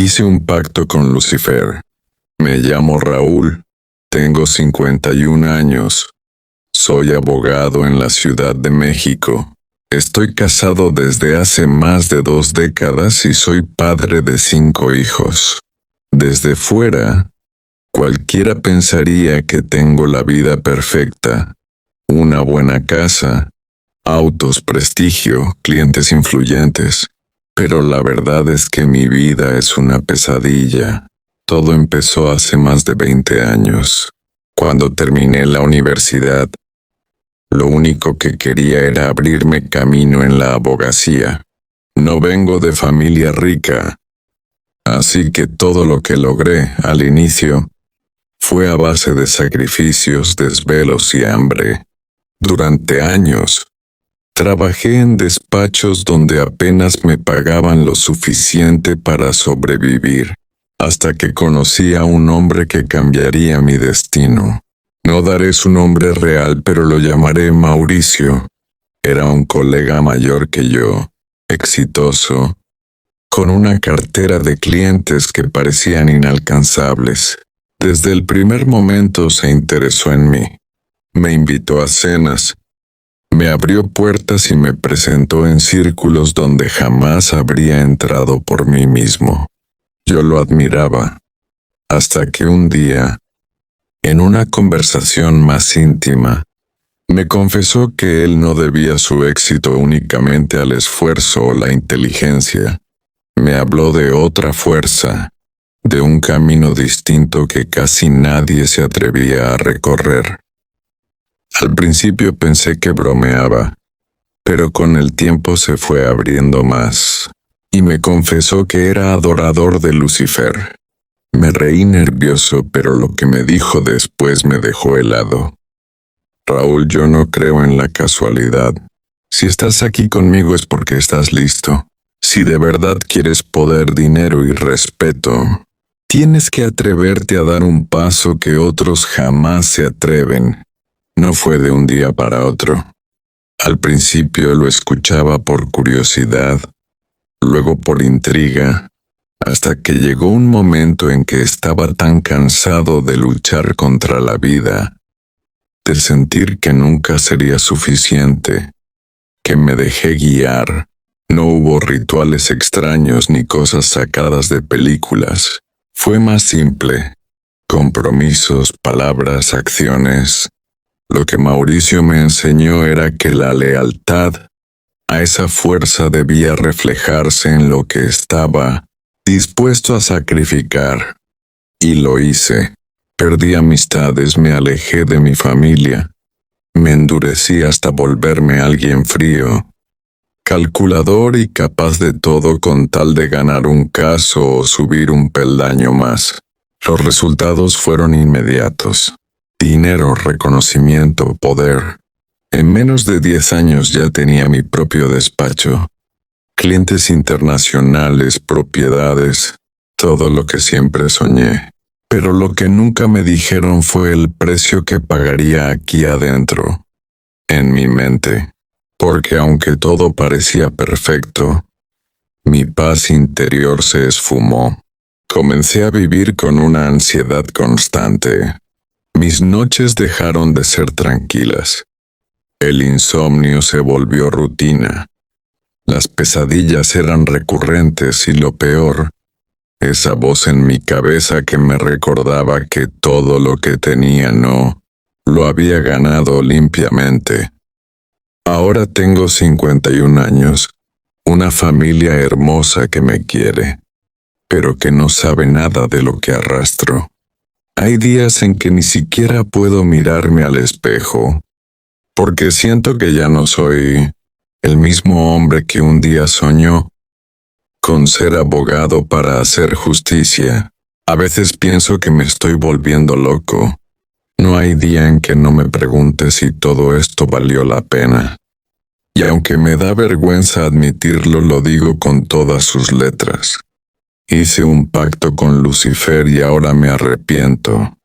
Hice un pacto con Lucifer. Me llamo Raúl. Tengo 51 años. Soy abogado en la Ciudad de México. Estoy casado desde hace más de 2 décadas y soy padre de 5 hijos. Desde fuera, cualquiera pensaría que tengo la vida perfecta. Una buena casa, autos, prestigio, clientes influyentes. Pero la verdad es que mi vida es una pesadilla. Todo empezó hace más de 20 años. Cuando terminé la universidad, lo único que quería era abrirme camino en la abogacía. No vengo de familia rica, así que todo lo que logré al inicio fue a base de sacrificios, desvelos y hambre. Durante años, trabajé en despachos donde apenas me pagaban lo suficiente para sobrevivir, hasta que conocí a un hombre que cambiaría mi destino. No daré su nombre real, pero lo llamaré Mauricio. Era un colega mayor que yo, exitoso, con una cartera de clientes que parecían inalcanzables. Desde el primer momento se interesó en mí. Me invitó a cenas. Me abrió puertas y me presentó en círculos donde jamás habría entrado por mí mismo. Yo lo admiraba, hasta que un día, en una conversación más íntima, me confesó que él no debía su éxito únicamente al esfuerzo o la inteligencia. Me habló de otra fuerza, de un camino distinto que casi nadie se atrevía a recorrer. Al principio pensé que bromeaba, pero con el tiempo se fue abriendo más, y me confesó que era adorador de Lucifer. Me reí nervioso, pero lo que me dijo después me dejó helado. Raúl, yo no creo en la casualidad. Si estás aquí conmigo es porque estás listo. Si de verdad quieres poder, dinero y respeto, tienes que atreverte a dar un paso que otros jamás se atreven. No fue de un día para otro. Al principio lo escuchaba por curiosidad, luego por intriga, hasta que llegó un momento en que estaba tan cansado de luchar contra la vida, de sentir que nunca sería suficiente, que me dejé guiar. No hubo rituales extraños ni cosas sacadas de películas. Fue más simple. Compromisos, palabras, acciones. Lo que Mauricio me enseñó era que la lealtad a esa fuerza debía reflejarse en lo que estaba dispuesto a sacrificar. Y lo hice. Perdí amistades, me alejé de mi familia. Me endurecí hasta volverme alguien frío, calculador y capaz de todo con tal de ganar un caso o subir un peldaño más. Los resultados fueron inmediatos. Dinero, reconocimiento, poder. En menos de 10 años ya tenía mi propio despacho, clientes internacionales, propiedades, todo lo que siempre soñé. Pero lo que nunca me dijeron fue el precio que pagaría aquí adentro, en mi mente. Porque aunque todo parecía perfecto, mi paz interior se esfumó. Comencé a vivir con una ansiedad constante. Mis noches dejaron de ser tranquilas. El insomnio se volvió rutina. Las pesadillas eran recurrentes y lo peor, esa voz en mi cabeza que me recordaba que todo lo que tenía no lo había ganado limpiamente. Ahora tengo 51 años, una familia hermosa que me quiere, pero que no sabe nada de lo que arrastro. Hay días en que ni siquiera puedo mirarme al espejo, porque siento que ya no soy el mismo hombre que un día soñó con ser abogado para hacer justicia. A veces pienso que me estoy volviendo loco. No hay día en que no me pregunte si todo esto valió la pena. Y aunque me da vergüenza admitirlo, lo digo con todas sus letras. Hice un pacto con Lucifer y ahora me arrepiento.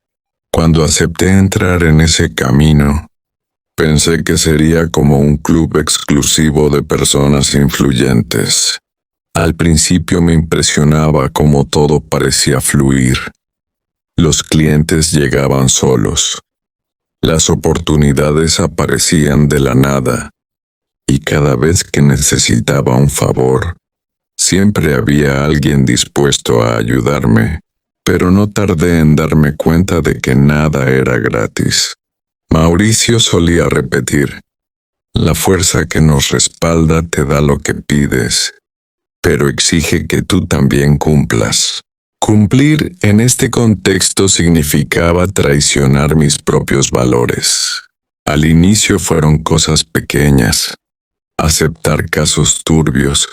Cuando acepté entrar en ese camino, pensé que sería como un club exclusivo de personas influyentes. Al principio me impresionaba cómo todo parecía fluir. Los clientes llegaban solos. Las oportunidades aparecían de la nada. Y cada vez que necesitaba un favor, siempre había alguien dispuesto a ayudarme. Pero no tardé en darme cuenta de que nada era gratis. Mauricio solía repetir: la fuerza que nos respalda te da lo que pides, pero exige que tú también cumplas. Cumplir en este contexto significaba traicionar mis propios valores. Al inicio fueron cosas pequeñas: aceptar casos turbios,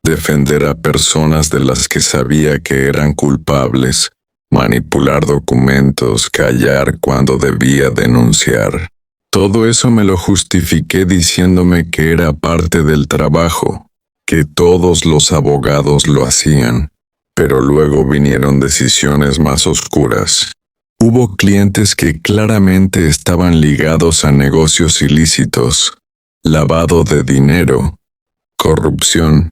defender a personas de las que sabía que eran culpables, manipular documentos, callar cuando debía denunciar. Todo eso me lo justifiqué diciéndome que era parte del trabajo, que todos los abogados lo hacían. Pero luego vinieron decisiones más oscuras. Hubo clientes que claramente estaban ligados a negocios ilícitos, lavado de dinero, corrupción,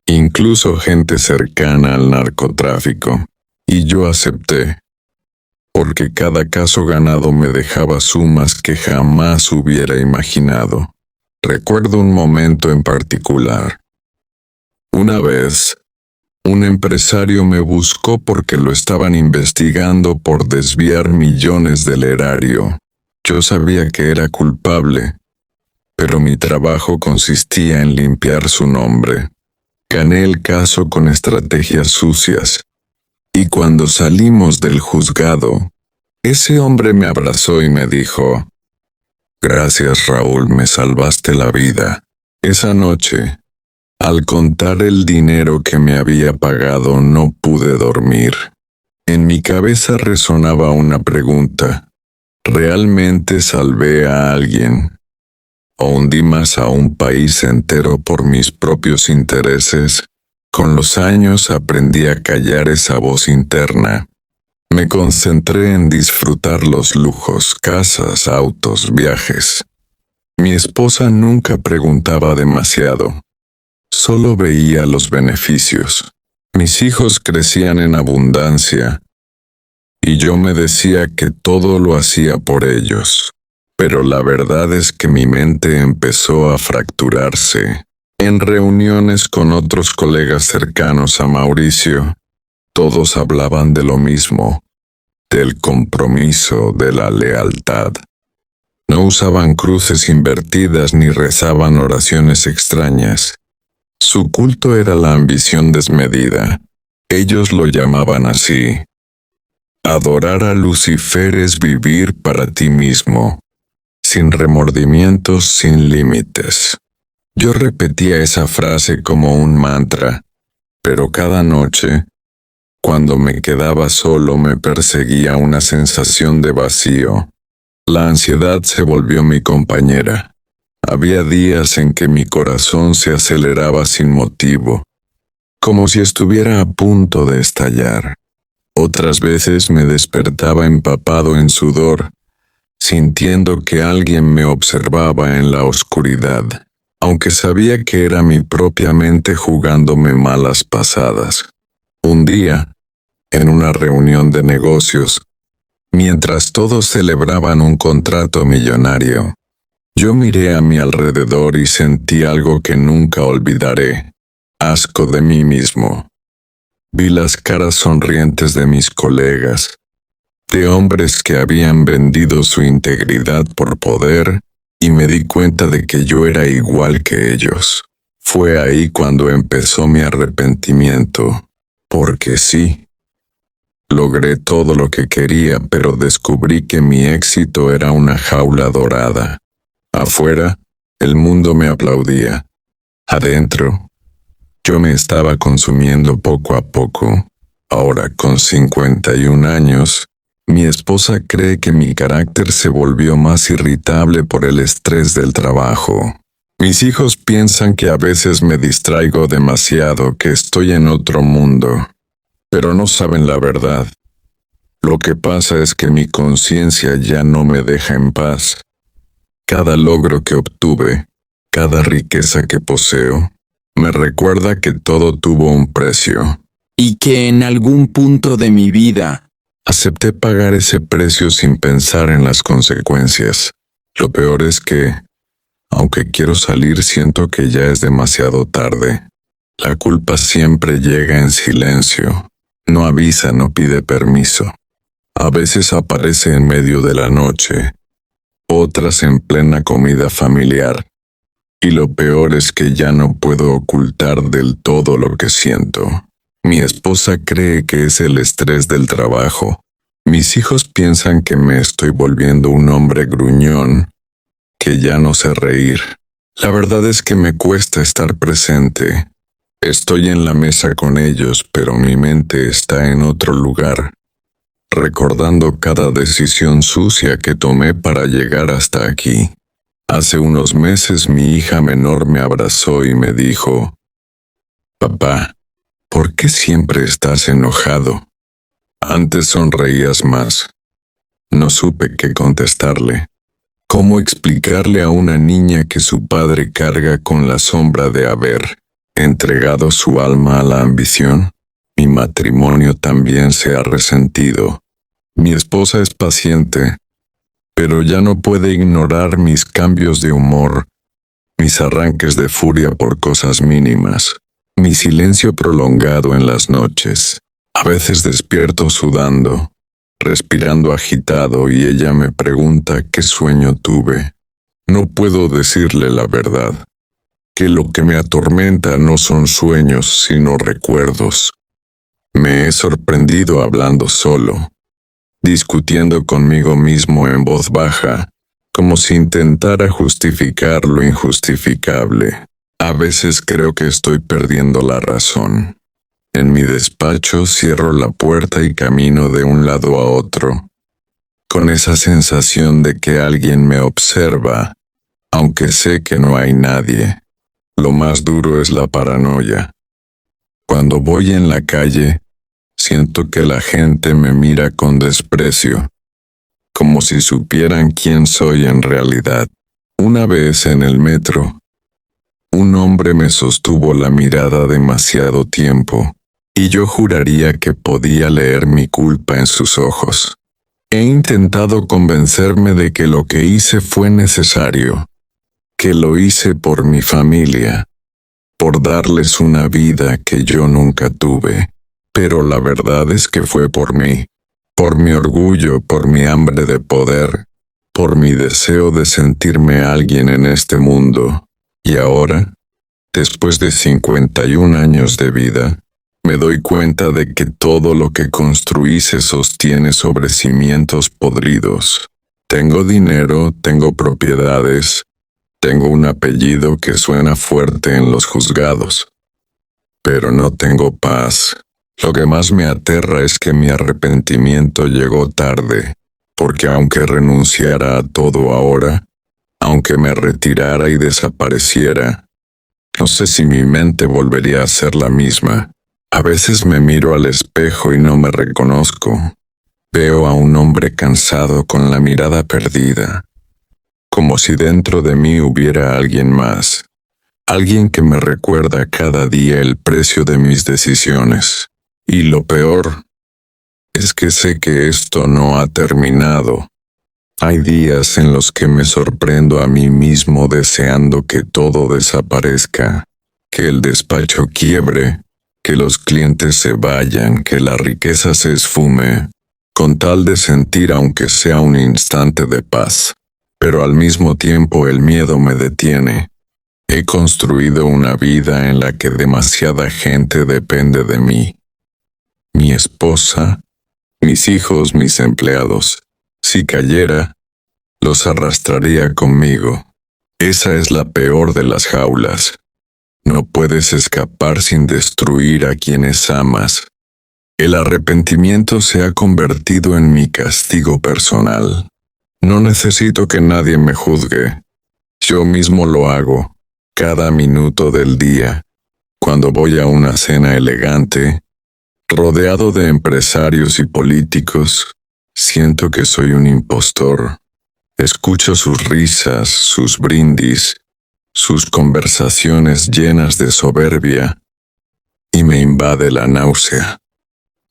incluso gente cercana al narcotráfico. Y yo acepté, porque cada caso ganado me dejaba sumas que jamás hubiera imaginado. Recuerdo un momento en particular. Una vez, un empresario me buscó porque lo estaban investigando por desviar millones del erario. Yo sabía que era culpable, pero mi trabajo consistía en limpiar su nombre. Gané el caso con estrategias sucias. Y cuando salimos del juzgado, ese hombre me abrazó y me dijo: gracias, Raúl, me salvaste la vida. Esa noche, al contar el dinero que me había pagado, no pude dormir. En mi cabeza resonaba una pregunta: ¿realmente salvé a alguien? ¿O hundí más a un país entero por mis propios intereses? Con los años aprendí a callar esa voz interna. Me concentré en disfrutar los lujos, casas, autos, viajes. Mi esposa nunca preguntaba demasiado. Solo veía los beneficios. Mis hijos crecían en abundancia, y yo me decía que todo lo hacía por ellos. Pero la verdad es que mi mente empezó a fracturarse. En reuniones con otros colegas cercanos a Mauricio, todos hablaban de lo mismo, del compromiso, de la lealtad. No usaban cruces invertidas ni rezaban oraciones extrañas. Su culto era la ambición desmedida. Ellos lo llamaban así. Adorar a Lucifer es vivir para ti mismo, sin remordimientos, sin límites. Yo repetía esa frase como un mantra, pero cada noche, cuando me quedaba solo, me perseguía una sensación de vacío. La ansiedad se volvió mi compañera. Había días en que mi corazón se aceleraba sin motivo, como si estuviera a punto de estallar. Otras veces me despertaba empapado en sudor, sintiendo que alguien me observaba en la oscuridad, aunque sabía que era mi propia mente jugándome malas pasadas. Un día, en una reunión de negocios, mientras todos celebraban un contrato millonario, yo miré a mi alrededor y sentí algo que nunca olvidaré: asco de mí mismo. Vi las caras sonrientes de mis colegas, de hombres que habían vendido su integridad por poder, y me di cuenta de que yo era igual que ellos. Fue ahí cuando empezó mi arrepentimiento, porque sí, logré todo lo que quería, pero descubrí que mi éxito era una jaula dorada. Afuera, el mundo me aplaudía. Adentro, yo me estaba consumiendo poco a poco. Ahora, con 51 años, mi esposa cree que mi carácter se volvió más irritable por el estrés del trabajo. Mis hijos piensan que a veces me distraigo demasiado, que estoy en otro mundo. Pero no saben la verdad. Lo que pasa es que mi conciencia ya no me deja en paz. Cada logro que obtuve, cada riqueza que poseo, Me recuerda que todo tuvo un precio. Y que en algún punto de mi vida Acepté pagar ese precio sin pensar en las consecuencias. Lo peor es que, aunque quiero salir, siento que ya es demasiado tarde. La culpa siempre llega en silencio. No avisa, no pide permiso. A veces aparece en medio de la noche, otras en plena comida familiar. Y lo peor es que ya no puedo ocultar del todo lo que siento. Mi esposa cree que es el estrés del trabajo. Mis hijos piensan que me estoy volviendo un hombre gruñón, que ya no sé reír. La verdad es que me cuesta estar presente. Estoy en la mesa con ellos, pero mi mente está en otro lugar, recordando cada decisión sucia que tomé para llegar hasta aquí. Hace unos meses mi hija menor me abrazó y me dijo, «Papá, ¿por qué siempre estás enojado? Antes sonreías más». No supe qué contestarle. ¿Cómo explicarle a una niña que su padre carga con la sombra de haber entregado su alma a la ambición? Mi matrimonio también se ha resentido. Mi esposa es paciente, pero ya no puede ignorar mis cambios de humor, mis arranques de furia por cosas mínimas, mi silencio prolongado en las noches. A veces despierto sudando, respirando agitado, y ella me pregunta qué sueño tuve. No puedo decirle la verdad, que lo que me atormenta no son sueños sino recuerdos. Me he sorprendido hablando solo, discutiendo conmigo mismo en voz baja, como si intentara justificar lo injustificable. A veces creo que estoy perdiendo la razón. En mi despacho cierro la puerta y camino de un lado a otro, con esa sensación de que alguien me observa, aunque sé que no hay nadie. Lo más duro es la paranoia. Cuando voy en la calle, siento que la gente me mira con desprecio, como si supieran quién soy en realidad. Una vez en el metro, un hombre me sostuvo la mirada demasiado tiempo, y yo juraría que podía leer mi culpa en sus ojos. He intentado convencerme de que lo que hice fue necesario, que lo hice por mi familia, por darles una vida que yo nunca tuve, pero la verdad es que fue por mí, por mi orgullo, por mi hambre de poder, por mi deseo de sentirme alguien en este mundo. Y ahora, después de 51 años de vida, me doy cuenta de que todo lo que construí se sostiene sobre cimientos podridos. Tengo dinero, tengo propiedades, tengo un apellido que suena fuerte en los juzgados, pero no tengo paz. Lo que más me aterra es que mi arrepentimiento llegó tarde, porque aunque renunciara a todo ahora, aunque me retirara y desapareciera, no sé si mi mente volvería a ser la misma. A veces me miro al espejo y no me reconozco. Veo a un hombre cansado con la mirada perdida, como si dentro de mí hubiera alguien más, alguien que me recuerda cada día el precio de mis decisiones. Y lo peor es que sé que esto no ha terminado. Hay días en los que me sorprendo a mí mismo deseando que todo desaparezca, que el despacho quiebre, que los clientes se vayan, que la riqueza se esfume, con tal de sentir aunque sea un instante de paz. Pero al mismo tiempo el miedo me detiene. He construido una vida en la que demasiada gente depende de mí. Mi esposa, mis hijos, mis empleados. Si cayera, los arrastraría conmigo. Esa es la peor de las jaulas. No puedes escapar sin destruir a quienes amas. El arrepentimiento se ha convertido en mi castigo personal. No necesito que nadie me juzgue. Yo mismo lo hago, cada minuto del día. Cuando voy a una cena elegante, rodeado de empresarios y políticos, siento que soy un impostor. Escucho sus risas, sus brindis, sus conversaciones llenas de soberbia, y me invade la náusea.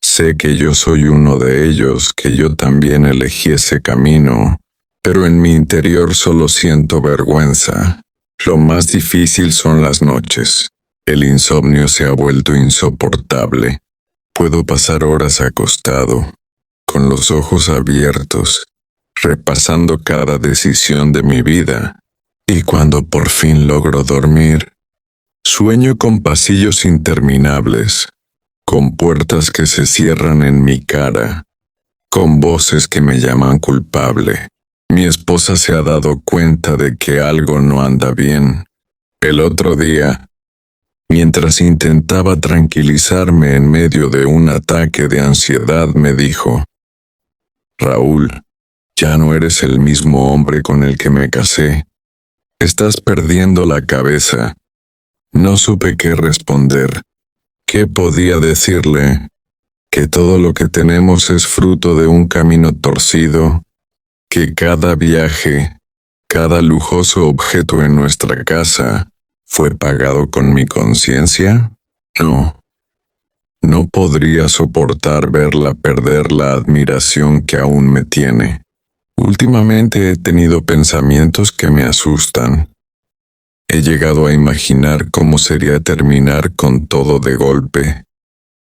Sé que yo soy uno de ellos, que yo también elegí ese camino, pero en mi interior solo siento vergüenza. Lo más difícil son las noches. El insomnio se ha vuelto insoportable. Puedo pasar horas acostado, con los ojos abiertos, repasando cada decisión de mi vida, y cuando por fin logro dormir, sueño con pasillos interminables, con puertas que se cierran en mi cara, con voces que me llaman culpable. Mi esposa se ha dado cuenta de que algo no anda bien. El otro día, mientras intentaba tranquilizarme en medio de un ataque de ansiedad, me dijo: Raúl, ya no eres el mismo hombre con el que me casé. Estás perdiendo la cabeza. No supe qué responder. ¿Qué podía decirle? Que todo lo que tenemos es fruto de un camino torcido, que cada viaje, cada lujoso objeto en nuestra casa, ¿fue pagado con mi conciencia? No. No podría soportar verla perder la admiración que aún me tiene. Últimamente he tenido pensamientos que me asustan. He llegado a imaginar cómo sería terminar con todo de golpe,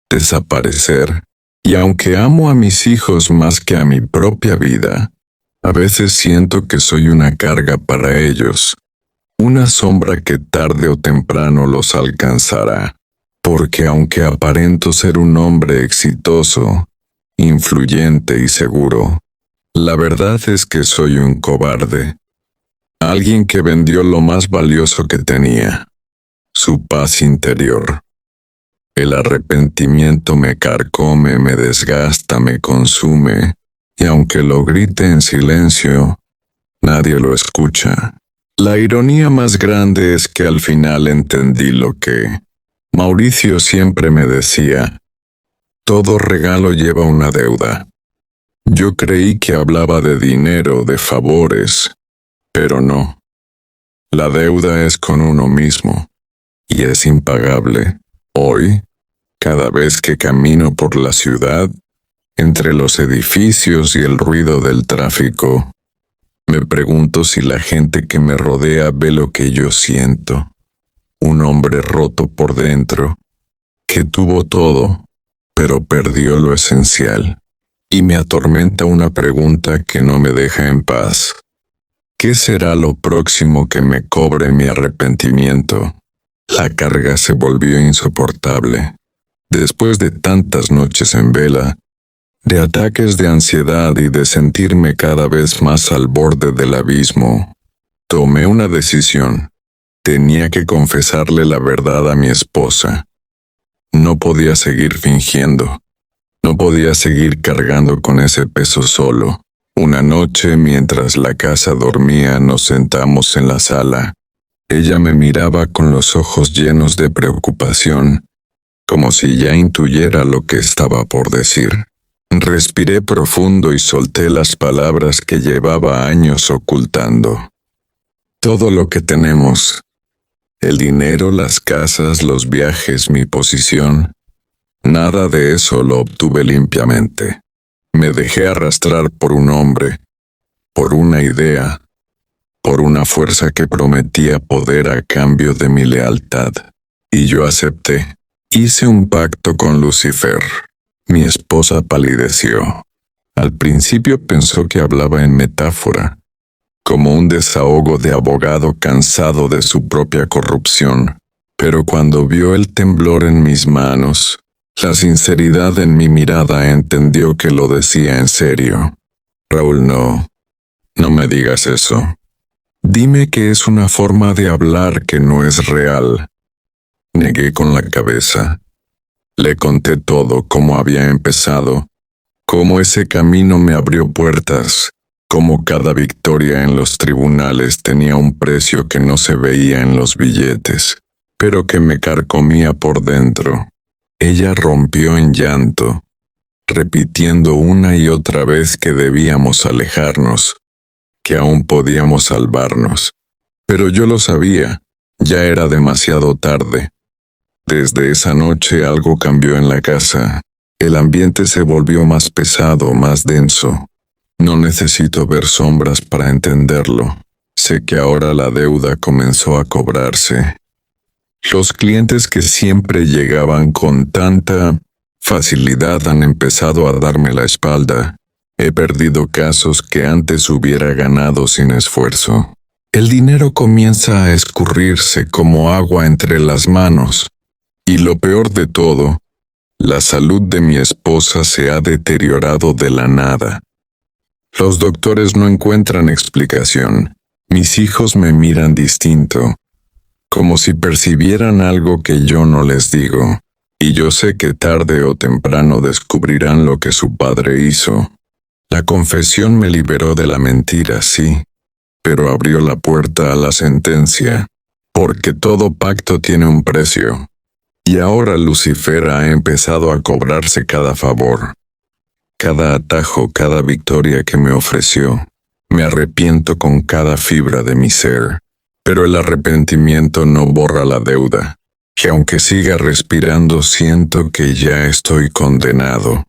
desaparecer, y aunque amo a mis hijos más que a mi propia vida, a veces siento que soy una carga para ellos, una sombra que tarde o temprano los alcanzará, porque aunque aparento ser un hombre exitoso, influyente y seguro, la verdad es que soy un cobarde. Alguien que vendió lo más valioso que tenía, su paz interior. El arrepentimiento me carcome, me desgasta, me consume, y aunque lo grite en silencio, nadie lo escucha. La ironía más grande es que al final entendí lo que Mauricio siempre me decía: todo regalo lleva una deuda. Yo creí que hablaba de dinero, de favores, pero no. La deuda es con uno mismo, y es impagable. Hoy, cada vez que camino por la ciudad, entre los edificios y el ruido del tráfico, me pregunto si la gente que me rodea ve lo que yo siento. Un hombre roto por dentro, que tuvo todo, pero perdió lo esencial. Y me atormenta una pregunta que no me deja en paz. ¿Qué será lo próximo que me cobre mi arrepentimiento? La carga se volvió insoportable. Después de tantas noches en vela, de ataques de ansiedad y de sentirme cada vez más al borde del abismo, tomé una decisión. Tenía que confesarle la verdad a mi esposa. No podía seguir fingiendo. No podía seguir cargando con ese peso solo. Una noche, mientras la casa dormía, nos sentamos en la sala. Ella me miraba con los ojos llenos de preocupación, como si ya intuyera lo que estaba por decir. Respiré profundo y solté las palabras que llevaba años ocultando. Todo lo que tenemos, el dinero, las casas, los viajes, mi posición, nada de eso lo obtuve limpiamente. Me dejé arrastrar por un hombre, por una idea, por una fuerza que prometía poder a cambio de mi lealtad. Y yo acepté. Hice un pacto con Lucifer. Mi esposa palideció. Al principio pensó que hablaba en metáfora, como un desahogo de abogado cansado de su propia corrupción. Pero cuando vio el temblor en mis manos, la sinceridad en mi mirada, entendió que lo decía en serio. Raúl, no me digas eso. Dime que es una forma de hablar que no es real. Negué con la cabeza. Le conté todo, cómo había empezado, cómo ese camino me abrió puertas, cómo cada victoria en los tribunales tenía un precio que no se veía en los billetes, pero que me carcomía por dentro. Ella rompió en llanto, repitiendo una y otra vez que debíamos alejarnos, que aún podíamos salvarnos. Pero yo lo sabía, ya era demasiado tarde. Desde esa noche algo cambió en la casa. El ambiente se volvió más pesado, más denso. No necesito ver sombras para entenderlo. Sé que ahora la deuda comenzó a cobrarse. Los clientes que siempre llegaban con tanta facilidad han empezado a darme la espalda. He perdido casos que antes hubiera ganado sin esfuerzo. El dinero comienza a escurrirse como agua entre las manos. Y lo peor de todo, la salud de mi esposa se ha deteriorado de la nada. Los doctores no encuentran explicación. Mis hijos me miran distinto, como si percibieran algo que yo no les digo. Y yo sé que tarde o temprano descubrirán lo que su padre hizo. La confesión me liberó de la mentira, sí, pero abrió la puerta a la sentencia, porque todo pacto tiene un precio. Y ahora Lucifer ha empezado a cobrarse cada favor, cada atajo, cada victoria que me ofreció. Me arrepiento con cada fibra de mi ser, pero el arrepentimiento no borra la deuda, que aunque siga respirando siento que ya estoy condenado.